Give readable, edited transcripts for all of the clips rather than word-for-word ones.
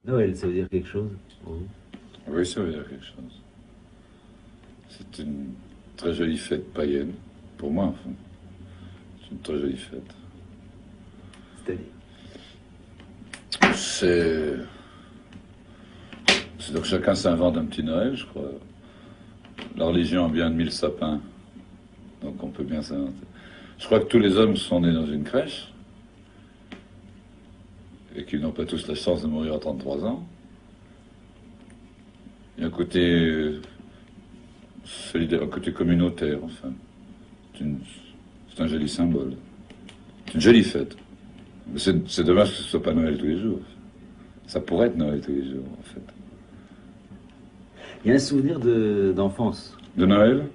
Noël, ça veut dire quelque chose pour vous? Oui, ça veut dire quelque chose. C'est une très jolie fête païenne, pour moi, enfin. C'est une très jolie fête. C'est-à-dire? C'est. C'est donc chacun s'invente un petit Noël, je crois. La religion a bien admis le sapin, donc on peut bien s'inventer. Je crois que tous les hommes sont nés dans une crèche et qu'ils n'ont pas tous la chance de mourir à 33 ans. Il y a un côté solidaire, un côté communautaire, enfin. C'est un joli symbole. C'est une jolie fête. Mais c'est dommage que ce soit pas Noël tous les jours. Ça pourrait être Noël tous les jours, en fait. Il y a un souvenir d'enfance. De Noël?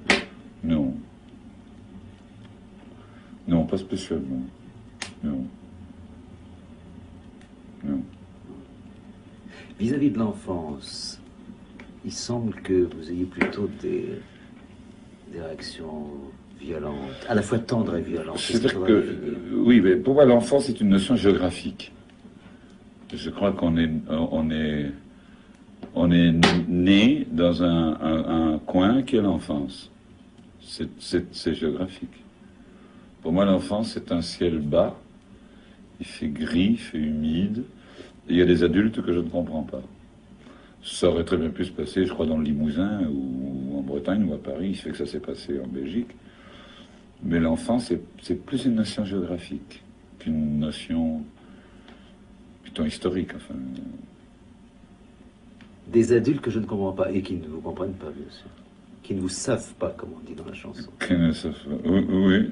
Non. Non, pas spécialement. Non. Non. Vis-à-vis de l'enfance, il semble que vous ayez plutôt des réactions violentes, à la fois tendres et violentes. Qu'est-ce qu'il C'est-à-dire faudrait que, définir? oui, mais pour moi, l'enfance est une notion géographique. Je crois qu'on est né dans un coin qui est l'enfance. C'est géographique. Pour moi, l'enfance, c'est un ciel bas. Il fait gris, il fait humide. Et il y a des adultes que je ne comprends pas. Ça aurait très bien pu se passer, je crois, dans le Limousin ou en Bretagne ou à Paris. Il se fait que ça s'est passé en Belgique. Mais l'enfance, c'est plus une notion géographique qu'une notion plutôt historique. Enfin, Des adultes que je ne comprends pas et qui ne vous comprennent pas, bien sûr. Qui ne vous savent pas, comme on dit dans la chanson. qui ne savent- oui, oui,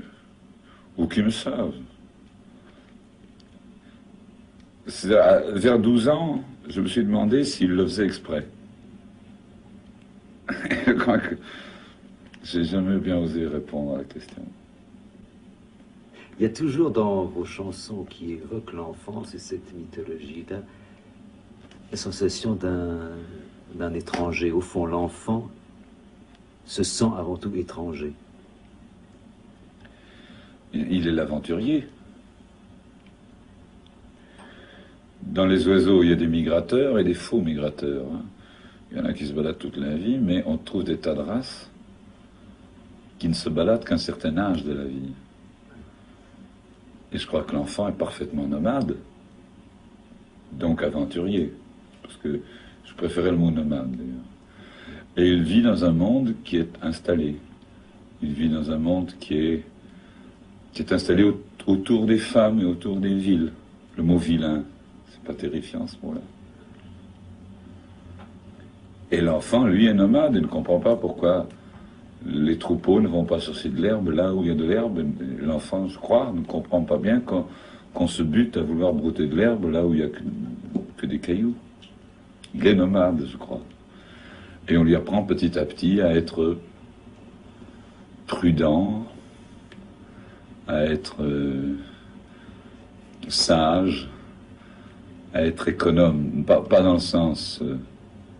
ou qui me savent. Vers 12 ans, je me suis demandé s'il le faisait exprès. Je crois que j'ai jamais bien osé répondre à la question. Il y a toujours dans vos chansons qui évoquent l'enfance et cette mythologie-là, la sensation d'un étranger. Au fond, l'enfant se sent avant tout étranger. Il est l'aventurier. Dans les oiseaux, il y a des migrateurs et des faux migrateurs, hein. Il y en a qui se baladent toute la vie, mais on trouve des tas de races qui ne se baladent qu'un certain âge de la vie. Et je crois que l'enfant est parfaitement nomade, donc aventurier. Parce que je préférais le mot nomade, d'ailleurs. Et il vit dans un monde qui est installé. Il vit dans un monde qui est installé autour des femmes et autour des villes. Le mot vilain, c'est pas terrifiant ce mot-là. Et l'enfant, lui, est nomade et ne comprend pas pourquoi les troupeaux ne vont pas chercher de l'herbe là où il y a de l'herbe. L'enfant, je crois, ne comprend pas bien qu'on se bute à vouloir brouter de l'herbe là où il n'y a que des cailloux. Il est nomade, je crois. Et on lui apprend petit à petit à être prudent, à être sage, à être économe. Pas dans le sens,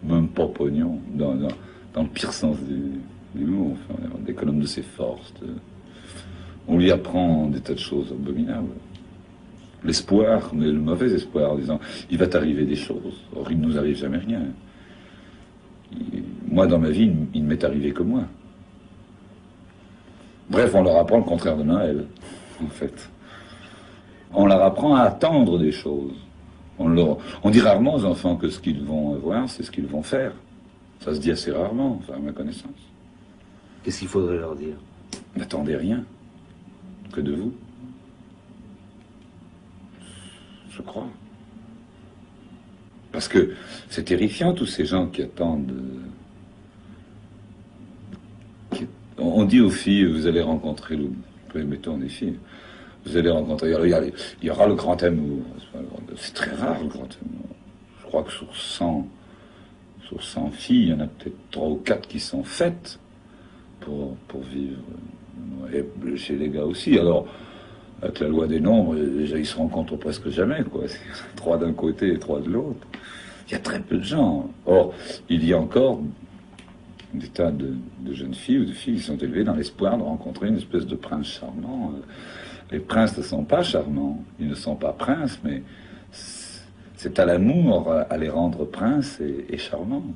même pas pognon, dans le pire sens du mot, enfin, d'économe de ses forces. On lui apprend des tas de choses abominables. L'espoir, mais le mauvais espoir, en disant il va t'arriver des choses. Or, il ne nous arrive jamais rien. Moi, dans ma vie, il ne m'est arrivé que moi. Bref, on leur apprend le contraire de Noël, en fait. On leur apprend à attendre des choses. On dit rarement aux enfants que ce qu'ils vont avoir, c'est ce qu'ils vont faire. Ça se dit assez rarement, enfin, à ma connaissance. Qu'est-ce qu'il faudrait leur dire? N'attendez rien que de vous. Je crois. Parce que c'est terrifiant, tous ces gens qui attendent. On dit aux filles, vous allez rencontrer mettons des filles, vous allez rencontrer. Il y aura le grand amour. C'est très rare le grand amour. Je crois que sur 100 filles, il y en a peut-être 3 ou 4 qui sont faites pour vivre. Et chez les gars aussi. Alors, avec la loi des nombres, déjà, ils se rencontrent presque jamais, quoi. C'est 3 d'un côté et 3 de l'autre. Il y a très peu de gens. Or, il y a encore des tas de jeunes filles ou de filles qui sont élevées dans l'espoir de rencontrer une espèce de prince charmant. Les princes ne sont pas charmants. Ils ne sont pas princes, mais C'est à l'amour à les rendre princes et charmants.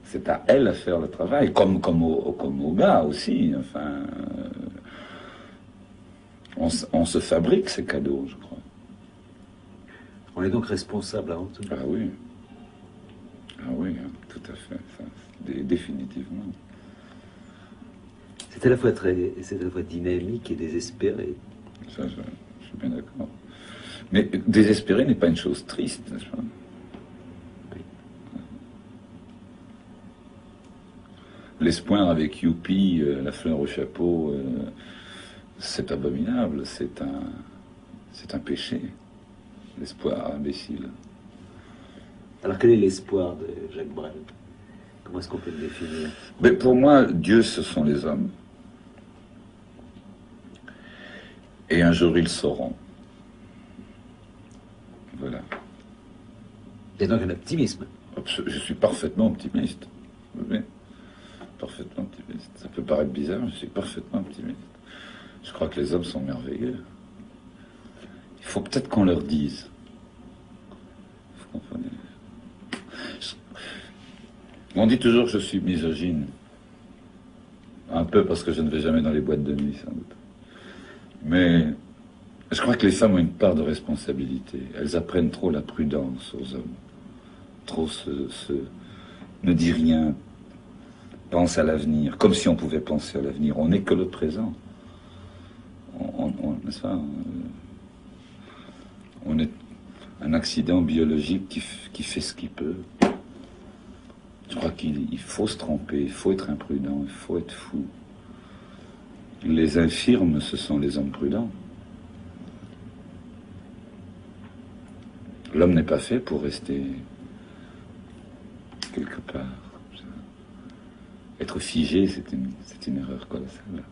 C'est à elle à faire le travail, comme au gars aussi. Enfin, on se fabrique ces cadeaux, je crois. On est donc responsable avant tout. Ah oui. Ah oui, hein, tout à fait. Ça, définitivement. C'est à la fois dynamique et désespéré. Ça, je suis bien d'accord. Mais désespérer n'est pas une chose triste, n'est-ce pas? Oui. L'espoir avec Youpi, la fleur au chapeau, c'est abominable, c'est un péché. L'espoir imbécile. Alors quel est l'espoir de Jacques Brel? Comment est-ce qu'on peut le définir? Mais pour moi, Dieu, ce sont les hommes. Et un jour, ils sauront. Voilà. Il y a donc un optimisme. Je suis parfaitement optimiste. Oui, parfaitement optimiste. Ça peut paraître bizarre, mais je suis parfaitement optimiste. Je crois que les hommes sont merveilleux. Il faut peut-être qu'on leur dise. Vous comprenez? On dit toujours que je suis misogyne. Un peu parce que je ne vais jamais dans les boîtes de nuit, sans doute. Mais je crois que les femmes ont une part de responsabilité. Elles apprennent trop la prudence aux hommes. Trop ne dis rien. Pense à l'avenir. Comme si on pouvait penser à l'avenir. On n'est que le présent. N'est-ce pas? On est un accident biologique qui fait ce qu'il peut. Je crois qu'il faut se tromper, il faut être imprudent, il faut être fou. Les infirmes, ce sont les hommes prudents. L'homme n'est pas fait pour rester quelque part. Être figé, c'est une erreur colossale.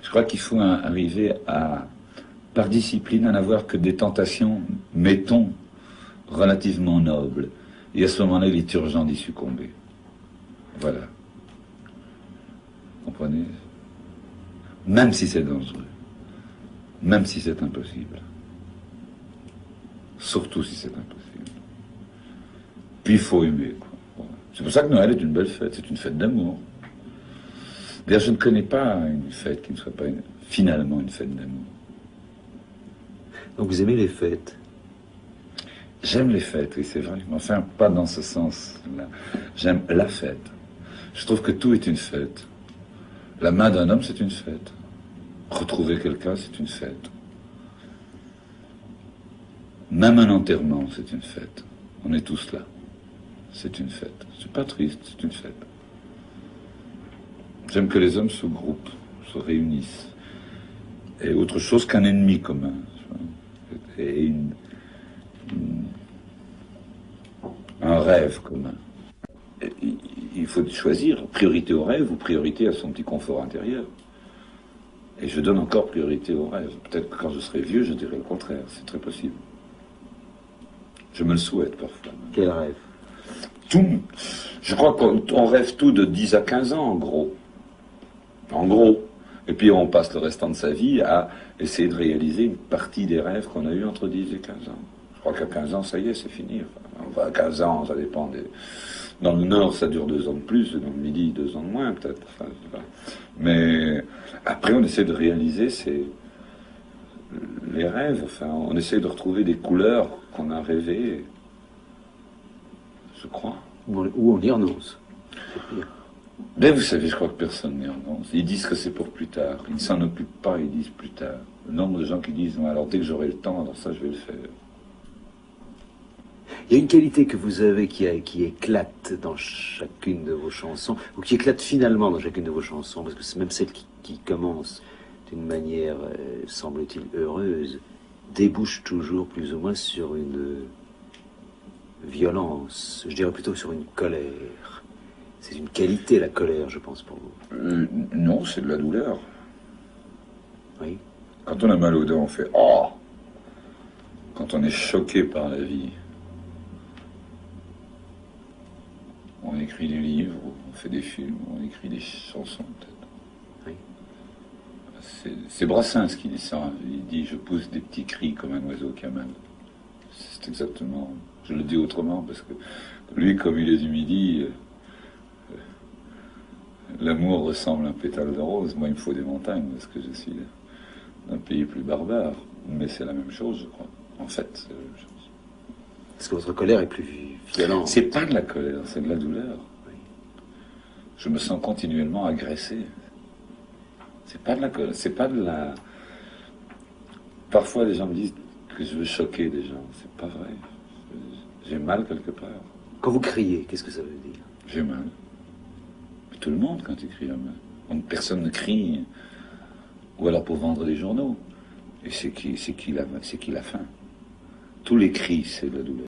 Je crois qu'il faut arriver à, par discipline, à n'avoir que des tentations, mettons, relativement nobles. Et à ce moment-là, il est urgent d'y succomber. Voilà. Vous comprenez? Même si c'est dangereux. Même si c'est impossible. Surtout si c'est impossible. Puis il faut aimer, quoi. Voilà. C'est pour ça que Noël est une belle fête. C'est une fête d'amour. D'ailleurs, je ne connais pas une fête qui ne soit pas finalement une fête d'amour. Donc vous aimez les fêtes? J'aime les fêtes, oui, c'est vrai. Mais enfin, pas dans ce sens-là. J'aime la fête. Je trouve que tout est une fête. La main d'un homme, c'est une fête. Retrouver quelqu'un, c'est une fête. Même un enterrement, c'est une fête. On est tous là. C'est une fête. C'est pas triste, c'est une fête. J'aime que les hommes se groupent, se réunissent. Et autre chose qu'un ennemi commun. Et un rêve commun. Il faut choisir priorité au rêve ou priorité à son petit confort intérieur. Et je donne encore priorité au rêve. Peut-être que quand je serai vieux, je dirai le contraire. C'est très possible. Je me le souhaite parfois. Quel rêve? Tout. Je crois qu'on rêve tout de 10 à 15 ans, en gros. En gros. Et puis on passe le restant de sa vie à essayer de réaliser une partie des rêves qu'on a eus entre 10 et 15 ans. Je crois qu'à 15 ans, ça y est, c'est fini. Enfin, à 15 ans, ça dépend des... Dans le Nord, ça dure 2 ans de plus, dans le Midi, 2 ans de moins, peut-être. Enfin, mais après, on essaie de réaliser les rêves. Enfin, on essaie de retrouver des couleurs qu'on a rêvées, je crois. Ou on y renonce. C'est pire. Mais vous savez, je crois que personne n'y renonce. Ils disent que c'est pour plus tard. Ils ne s'en occupent pas, ils disent plus tard. Le nombre de gens qui disent, alors dès que j'aurai le temps, alors ça, je vais le faire. Il y a une qualité que vous avez qui éclate dans chacune de vos chansons, ou qui éclate finalement dans chacune de vos chansons, parce que c'est même celle qui commence d'une manière, semble-t-il, heureuse, débouche toujours plus ou moins sur une violence, je dirais plutôt sur une colère. C'est une qualité, la colère, je pense, pour vous. Non, c'est de la douleur. Oui. Quand on a mal aux dents, on fait « Oh !» Quand on est choqué par la vie, on écrit des livres, on fait des films, on écrit des chansons, peut-être. Oui. C'est Brassens qui dit ça. Il dit « Je pousse des petits cris comme un oiseau qui a mal ». C'est exactement... Je le dis autrement, parce que lui, comme il est du Midi, l'amour ressemble à un pétale de rose. Moi, il me faut des montagnes, parce que je suis d'un pays plus barbare. Mais c'est la même chose, je crois. En fait, c'est la même chose. Est-ce que votre colère est plus violente? C'est pas de la colère, c'est de la douleur. Oui. Je me sens continuellement agressé. C'est pas de la colère, c'est pas de la... Parfois, les gens me disent que je veux choquer des gens. C'est pas vrai. J'ai mal quelque part. Quand vous criez, qu'est-ce que ça veut dire? J'ai mal. Tout le monde, quand il crie, a mal. Donc, personne ne crie. Ou alors pour vendre des journaux. Et c'est qui la faim. Tous les cris, c'est de la douleur.